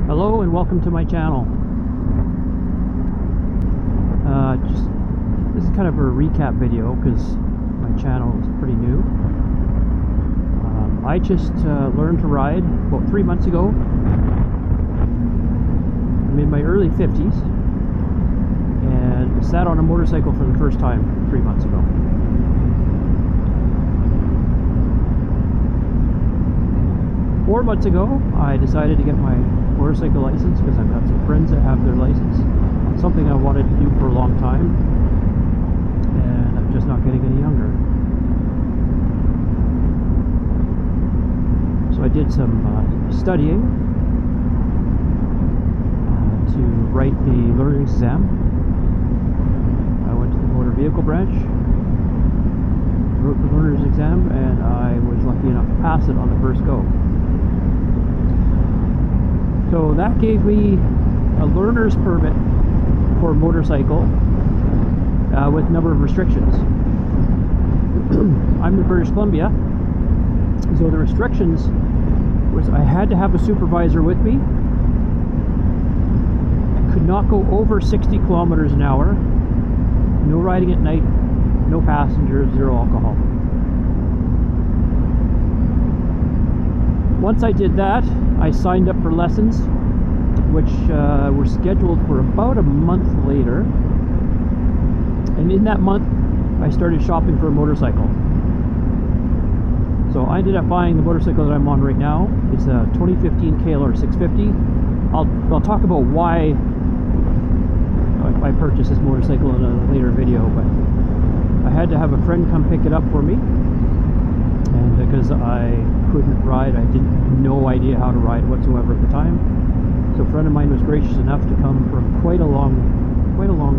Hello and welcome to my channel. This is kind of a recap video because my channel is pretty new. I just learned to ride about 3 months ago. I'm in my early 50s and sat on a motorcycle for the first time 3 months ago. Four months ago, I decided to get my motorcycle license because I've got some friends that have their license. Something I wanted to do for a long time, and I'm just not getting any younger. So I did some studying to write the learner's exam. I went to the motor vehicle branch, wrote the learner's exam, and I was lucky enough to pass it on the first go. So that gave me a learner's permit for a motorcycle with a number of restrictions. I'm in British Columbia, so the restrictions was I had to have a supervisor with me. I could not go over 60 kilometers an hour, no riding at night, no passengers, zero alcohol. Once I did that, I signed up for lessons, which were scheduled for about a month later. And in that month, I started shopping for a motorcycle. So I ended up buying the motorcycle that I'm on right now. It's a 2015 KLR 650. I'll talk about why I purchased this motorcycle in a later video, but I had to have a friend come pick it up for me. And because I couldn't ride, I didn't no idea how to ride whatsoever at the time. So a friend of mine was gracious enough to come from quite a long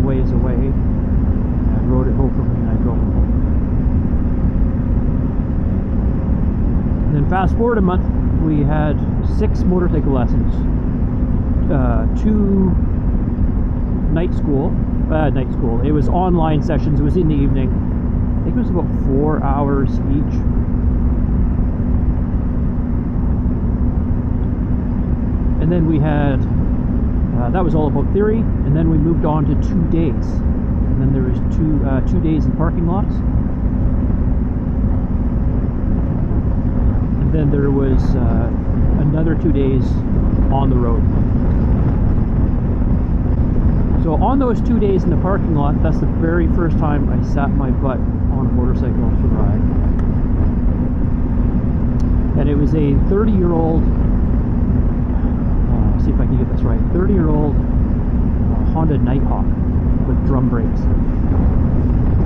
ways away and rode it home for me, and I drove it home. And then fast forward a month, we had 6 motorcycle lessons, 2 night school. It was online sessions. It was in the evening. I think it was about 4 hours each. And then we had, that was all about theory, and then we moved on to 2 days. And then there was two days in parking lots. And then there was another 2 days on the road. So on those 2 days in the parking lot, that's the very first time I sat my butt on a motorcycle to ride. And it was a 30-year-old, see if I can get this right, 30-year-old Honda Nighthawk with drum brakes.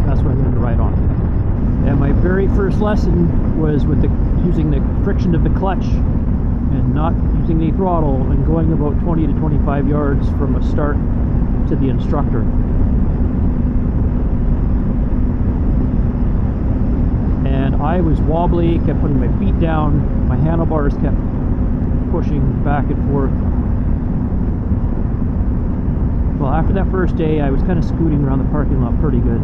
That's what I learned to ride on. And my very first lesson was with using the friction of the clutch and not using any throttle and going about 20 to 25 yards from a start to the instructor. And I was wobbly, kept putting my feet down, my handlebars kept pushing back and forth. Well, after that first day, I was kind of scooting around the parking lot pretty good.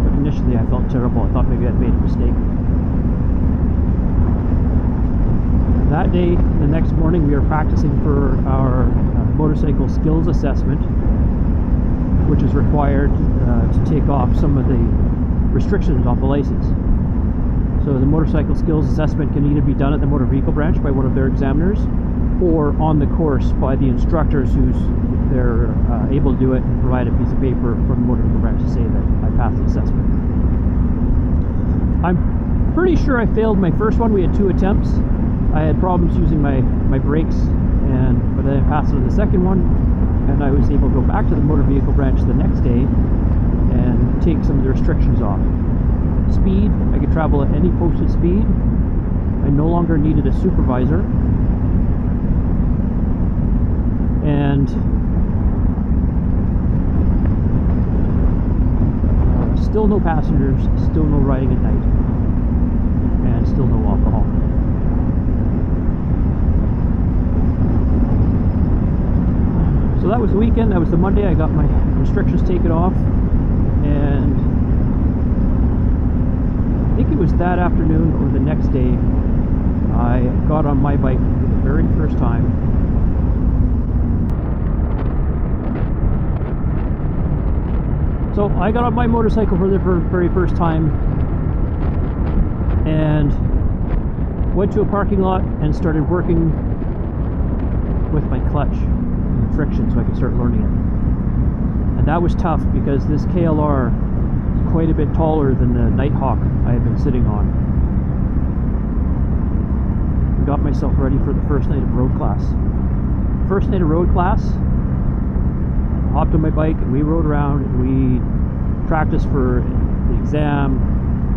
But initially, I felt terrible. I thought maybe I'd made a mistake. That day, the next morning, we were practicing for our motorcycle skills assessment, which is required to take off some of the restrictions off the license. So the motorcycle skills assessment can either be done at the motor vehicle branch by one of their examiners, or on the course by the instructors they're able to do it and provide a piece of paper from the motor vehicle branch to say that I passed the assessment. I'm pretty sure I failed my first one. We had 2 attempts. I had problems using my brakes, but then I passed it on the second one, and I was able to go back to the motor vehicle branch the next day and take some of the restrictions off. Speed, I could travel at any posted speed. I no longer needed a supervisor. And still no passengers, still no riding at night, and still no alcohol. So that was the weekend. That was the Monday. I got my restrictions taken off, and I think it was that afternoon or the next day, I got on my bike for the very first time So I got on my motorcycle for the very first time and went to a parking lot and started working with my clutch and friction so I could start learning it. And that was tough because this KLR is quite a bit taller than the Nighthawk I had been sitting on. I got myself ready for the first night of road class. First night of road class, hopped on my bike and we rode around and we practiced for the exam,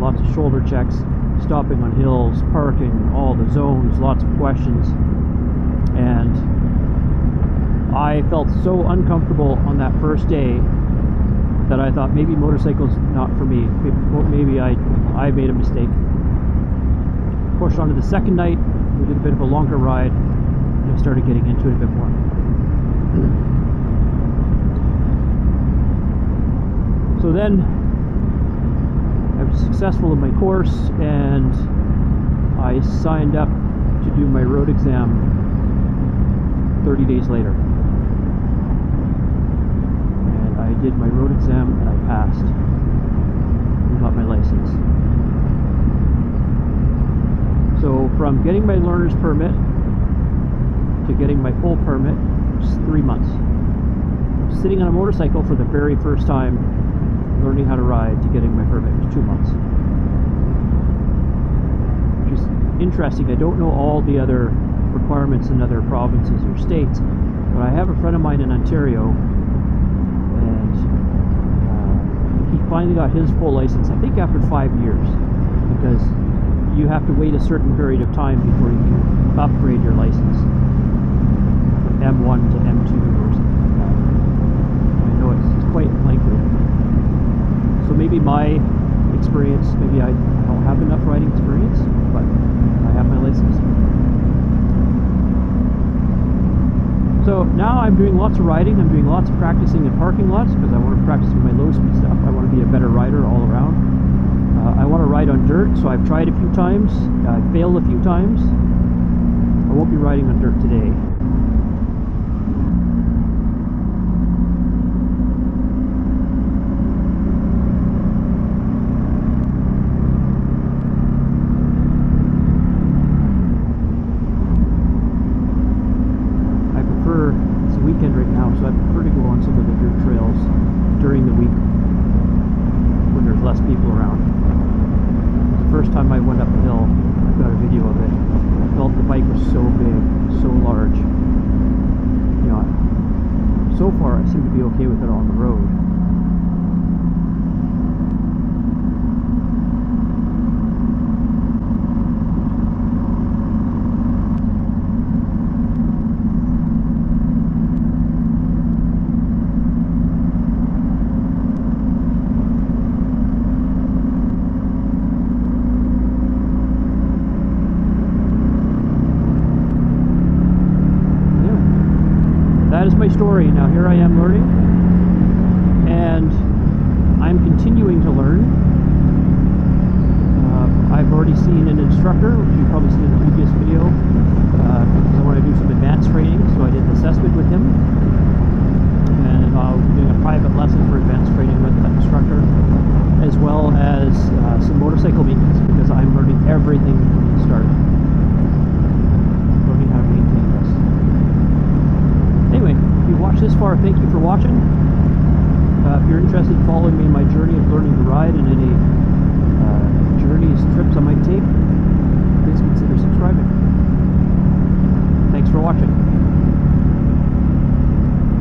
lots of shoulder checks, stopping on hills, parking, all the zones, lots of questions. And I felt so uncomfortable on that first day that I thought maybe motorcycles not for me. Maybe I made a mistake. Pushed on to the second night, we did a bit of a longer ride, and I started getting into it a bit more. So then I was successful in my course and I signed up to do my road exam 30 days later. And I did my road exam and I passed and got my license. So from getting my learner's permit to getting my full permit was 3 months. Sitting on a motorcycle for the very first time, learning how to ride, to getting my permit was 2 months. Which is interesting. I don't know all the other requirements in other provinces or states, but I have a friend of mine in Ontario, and he finally got his full license, I think after 5 years, because you have to wait a certain period of time before you can upgrade your license from M1 to M2 or something like that. I know it's quite lengthy. So maybe my experience, maybe I don't have enough riding experience, but I have my license. So now I'm doing lots of riding, I'm doing lots of practicing in parking lots because I want to practice my low speed stuff. I want to be a better rider all around. I want to ride on dirt, so I've tried a few times, I failed a few times. I won't be riding on dirt today. It's a weekend right now, so I prefer to go on some of the dirt trails during the week when there's less people around. The first time I went up a hill, I've got a video of it. I felt the bike was so big, so large. You know, so far I seem to be okay with it on the road. That is my story. Now here I am learning, and I'm continuing to learn. I've already seen an instructor, which you've probably seen in the previous video, because I want to do some advanced training, so I did an assessment with him, and I'll be doing a private lesson for advanced training with that instructor, as well as some motorcycle maintenance, because I'm learning everything from the start. Learning how to maintain this. Anyway, if you watched this far, thank you for watching. If you're interested in following me in my journey of learning to ride in any